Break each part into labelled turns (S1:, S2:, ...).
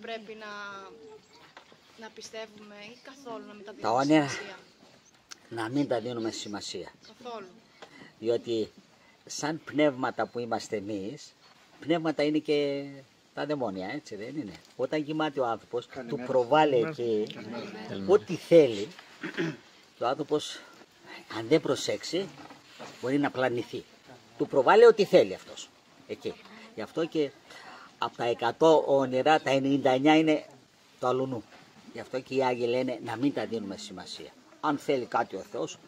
S1: πρέπει να πιστεύουμε ή καθόλου να μην τα δίνουμε
S2: Τα όνειρα
S1: σημασία?
S2: να μην τα δίνουμε σημασία.
S1: Καθόλου.
S2: Διότι σαν πνεύματα που είμαστε εμείς, πνεύματα είναι και τα δαιμόνια, έτσι δεν είναι? Όταν κοιμάται ο άνθρωπος, του προβάλλει εκεί ό,τι θέλει και ο άνθρωπος, αν δεν προσέξει, μπορεί να πλανηθεί. Του προβάλλει ό,τι θέλει αυτός εκεί. Γι' αυτό και από τα 100 όνειρα, τα 99 είναι το αλουνού. Γι' αυτό και οι Άγιοι λένε να μην τα δίνουμε σημασία. Αν θέλει κάτι ο Θεός,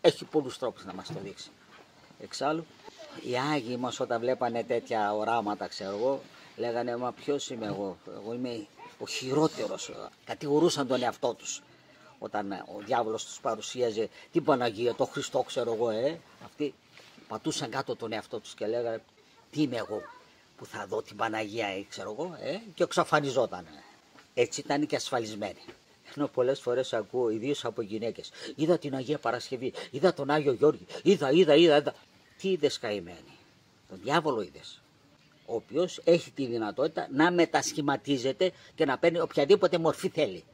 S2: έχει πολλούς τρόπους να μας το δείξει. Εξάλλου, οι Άγιοι μας όταν βλέπανε τέτοια οράματα, ξέρω εγώ, λέγανε μα ποιος είμαι εγώ? Εγώ είμαι ο χειρότερος. Κατηγορούσαν τον εαυτό τους. Όταν ο διάβολος τους παρουσίαζε την Παναγία, τον Χριστό, ξέρω εγώ, αυτοί πατούσαν κάτω τον εαυτό τους και λέγανε τι είμαι εγώ που θα δω την Παναγία, ξέρω εγώ, και εξαφανιζόταν. Έτσι ήταν και ασφαλισμένοι. Ενώ πολλές φορές ακούω, ιδίως από γυναίκες, είδα την Αγία Παρασκευή, είδα τον Άγιο Γιώργη, είδα. Τι είδες καημένοι? Τον διάβολο είδες. Ο οποίος έχει τη δυνατότητα να μετασχηματίζεται και να παίρνει οποιαδήποτε μορφή θέλει.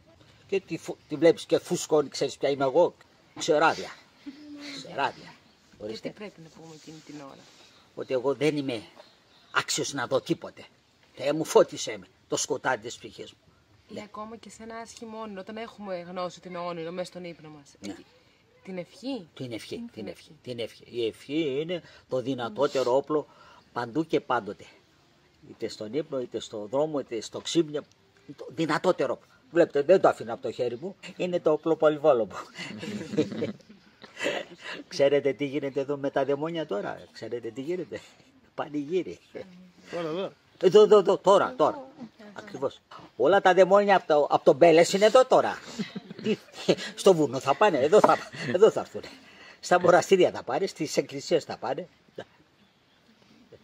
S2: Και τη βλέπεις και φουσκώνει, ξέρεις ποια είμαι εγώ? Ξεράδια.
S3: Και τι πρέπει να πούμε εκείνη την ώρα?
S2: Ότι εγώ δεν είμαι άξιος να δω τίποτε. Θεέ μου, φώτισέ με το σκοτάδι της ψυχής μου.
S3: Ή ακόμα και σε ένα άσχημο όνειρο, όταν έχουμε γνώση ότι είναι όνειρο μέσα στον ύπνο μας.
S2: Ναι.
S3: Την ευχή.
S2: Την ευχή. Η ευχή είναι το δυνατότερο όπλο παντού και πάντοτε. Είτε στον ύπνο, είτε στον δρόμο, είτε στο ξύπνιο. Το δυνατότερο όπλο. Βλέπετε, δεν το αφήνω από το χέρι μου. Είναι το όπλο πολυβόλο μου. Ξέρετε τι γίνεται εδώ με τα δαιμόνια τώρα? Ξέρετε τι γίνεται? Πανηγύρι. Τώρα. Ακριβώς. Όλα τα δαιμόνια από τον Μπέλες είναι εδώ τώρα. Στο βουνό θα πάνε, εδώ θα έρθουν. Στα μοναστήρια θα πάνε, στις εκκλησίες θα πάνε.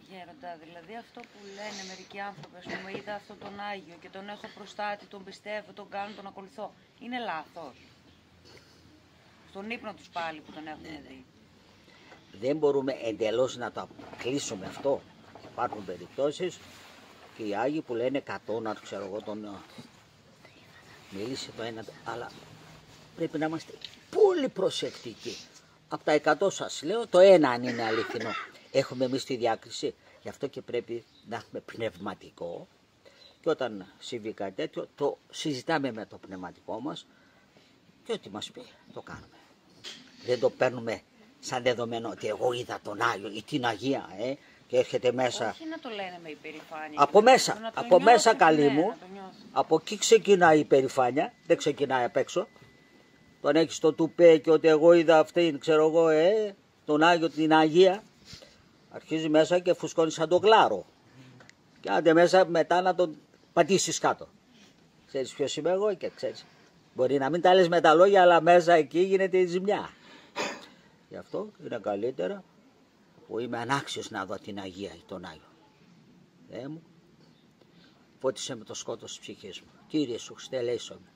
S4: Γέροντα, δηλαδή αυτό που λένε μερικοί άνθρωποι, ας πούμε, είδα αυτόν τον Άγιο και τον έχω προστάτη, τον πιστεύω, τον κάνω, τον ακολουθώ. Είναι λάθος? Στον ύπνο τους πάλι που τον έχουν δει.
S2: Δεν μπορούμε εντελώς να το κλείσουμε αυτό. Υπάρχουν περιπτώσεις και οι Άγιοι που λένε 100, να ξέρω εγώ, τον μίλησε το ένα, αλλά πρέπει να είμαστε πολύ προσεκτικοί. Από τα 100 σας λέω, το ένα αν είναι αληθινό. Έχουμε εμείς τη διάκριση, γι' αυτό και πρέπει να έχουμε πνευματικό και όταν συμβεί κάτι τέτοιο το συζητάμε με το πνευματικό μας και ό,τι μας πει το κάνουμε. Δεν το παίρνουμε σαν δεδομένο ότι εγώ είδα τον Άγιο ή την Αγία και έρχεται μέσα.
S4: Όχι να το λένε με υπερηφάνεια.
S2: Από μέσα καλή μου, από εκεί ξεκινάει η υπερηφάνεια, δεν ξεκινάει απ' έξω. Τον έχεις το τουπέ και ότι εγώ είδα αυτήν, ξέρω εγώ, τον Άγιο, την Αγία. Αρχίζει μέσα και φουσκώνει σαν το γλάρο. Και άντε μέσα μετά να τον πατήσεις κάτω. Ξέρεις ποιος είμαι εγώ και ξέρεις. Μπορεί να μην τα λες με τα λόγια, αλλά μέσα εκεί γίνεται η ζημιά. Γι' αυτό είναι καλύτερα που είμαι ανάξιος να δω την Αγία ή τον Άγιο. Θεέ μου, φώτισε με το σκότος της ψυχής μου. Κύριε σου, στελέσομαι.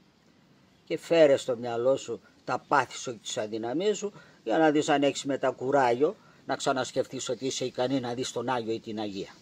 S2: Και φέρε στο μυαλό σου τα πάθη σου και τις αδυναμίες σου για να δεις αν έχεις μετά κουράγιο να ξανασκεφτείς ότι είσαι ικανή να δεις τον Άγιο ή την Αγία.